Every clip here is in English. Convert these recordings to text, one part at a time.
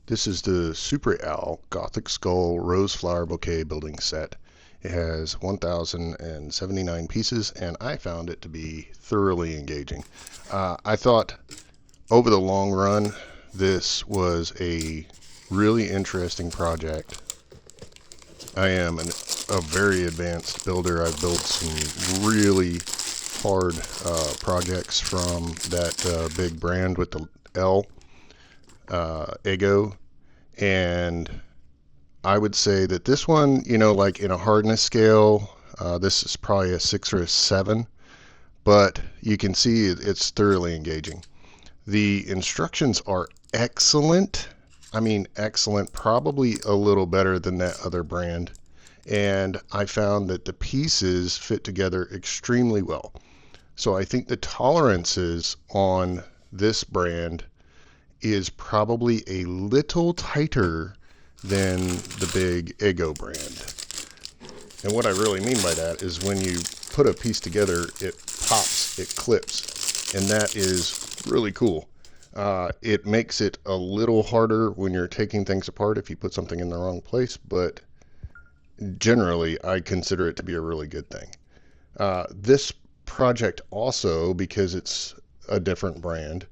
This is the Super Owl Gothic Skull Rose Flower Bouquet building set. It has 1,079 pieces, and I found it to be thoroughly engaging. I thought over the long run, this was a really interesting project. I am a very advanced builder. I've built some really hard projects from that big brand with the L, Ego, and I would say that this one, like in a hardness scale, this is probably a 6 or a 7, but you can see it's thoroughly engaging. The instructions are excellent. I mean, excellent, probably a little better than that other brand. And I found that the pieces fit together extremely well. So I think the tolerances on this brand is probably a little tighter than the big Ego brand. And what I really mean by that is when you put a piece together, it pops, it clips, and that is really cool. It makes it a little harder when you're taking things apart if you put something in the wrong place, but generally I consider it to be a really good thing. This project also, because it's a different brand,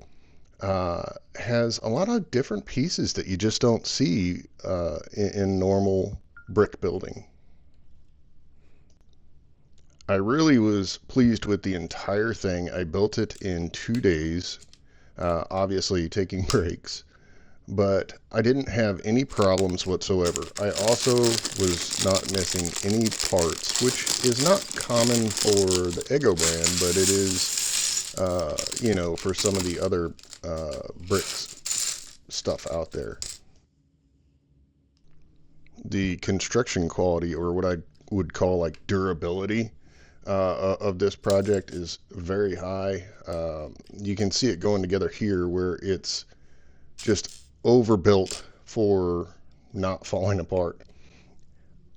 has a lot of different pieces that you just don't see in normal brick building. I really was pleased with the entire thing. I built it in 2 days, obviously taking breaks, but I didn't have any problems whatsoever. I also was not missing any parts, which is not common for the Ego brand, but it is for some of the other bricks stuff out there. The construction quality, or what I would call like durability, of this project is very high. You can see it going together here where it's just overbuilt for not falling apart.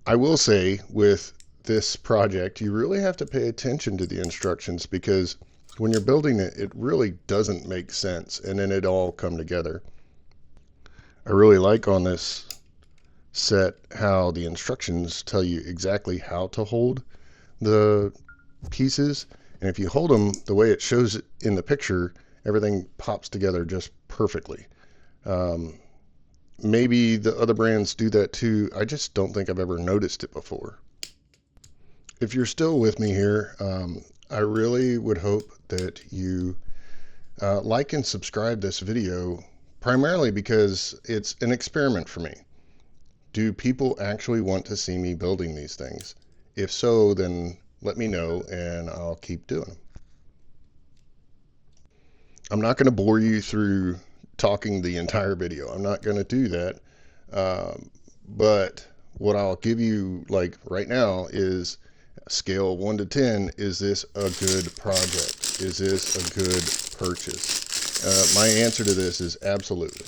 I will say with this project, you really have to pay attention to the instructions because when you're building it, it really doesn't make sense, and then it all come together. I really like on this set how the instructions tell you exactly how to hold the pieces, and if you hold them the way it shows it in the picture, everything pops together just perfectly. Maybe the other brands do that too. I just don't think I've ever noticed it before. If you're still with me here, I really would hope that you like and subscribe this video, primarily because it's an experiment for me. Do people actually want to see me building these things? If so, then let me know and I'll keep doing them. I'm not going to bore you through talking the entire video. I'm not going to do that. But what I'll give you like right now is scale 1 to 10. Is this a good project? Is this a good purchase? My answer to this is absolutely.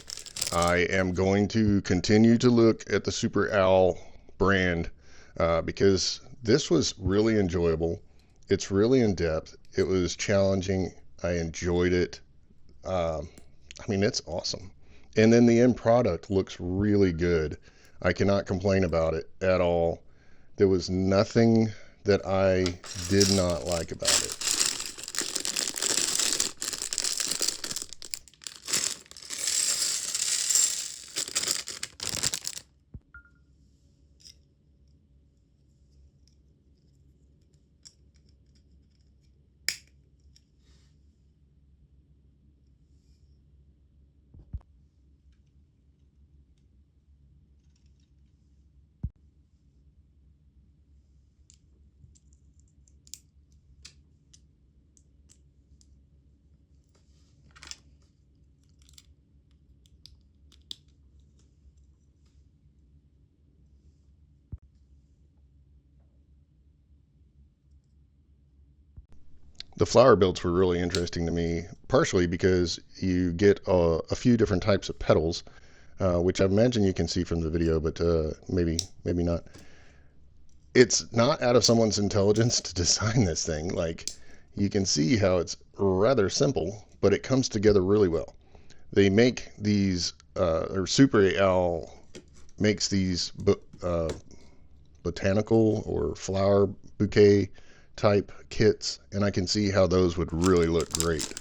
I am going to continue to look at the Super Owl brand because this was really enjoyable. It's really in depth. It was challenging. I enjoyed it. It's awesome. And then the end product looks really good. I cannot complain about it at all. There was nothing that I did not like about it. The flower builds were really interesting to me, partially because you get a few different types of petals, which I imagine you can see from the video, but maybe not. It's not out of someone's intelligence to design this thing. Like, you can see how it's rather simple, but it comes together really well. They make these or Super Al makes these botanical or flower bouquet type kits, and I can see how those would really look great.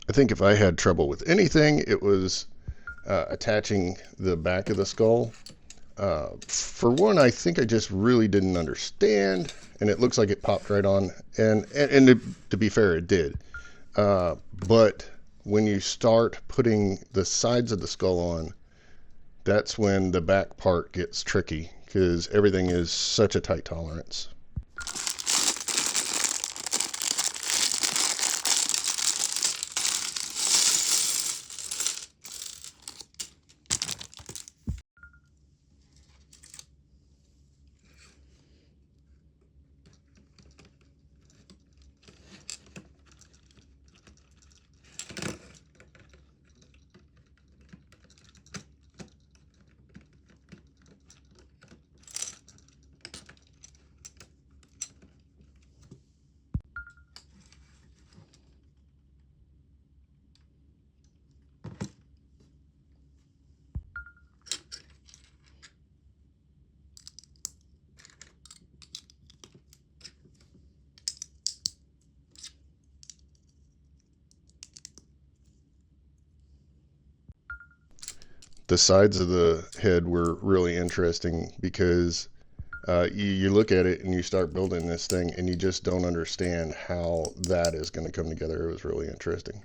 I think if I had trouble with anything, it was attaching the back of the skull. For one, I think I just really didn't understand, and it looks like it popped right on. And to be fair, it did. But when you start putting the sides of the skull on, that's when the back part gets tricky because everything is such a tight tolerance. The sides of the head were really interesting because you look at it and you start building this thing and you just don't understand how that is going to come together. It was really interesting.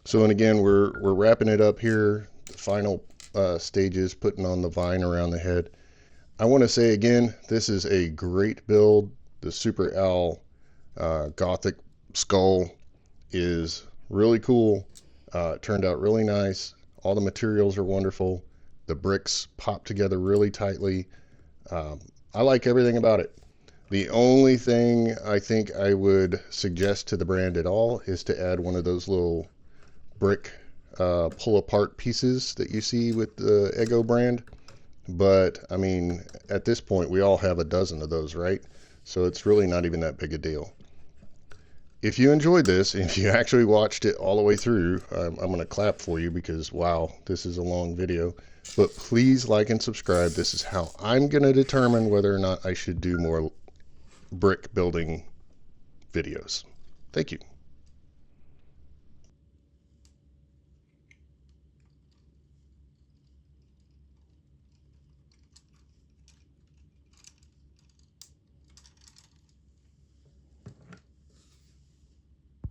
So, and again, we're wrapping it up here. The final stages, putting on the vine around the head. I want to say again, this is a great build. The Super L Gothic skull is really cool. It turned out really nice. All the materials are wonderful. The bricks pop together really tightly. I like everything about it. The only thing I think I would suggest to the brand at all is to add one of those little brick pull apart pieces that you see with the Ego brand. But I mean, at this point, we all have a dozen of those, right? So it's really not even that big a deal. If you enjoyed this, if you actually watched it all the way through, I'm going to clap for you because, wow, this is a long video. But please like and subscribe. This is how I'm going to determine whether or not I should do more brick building videos. Thank you.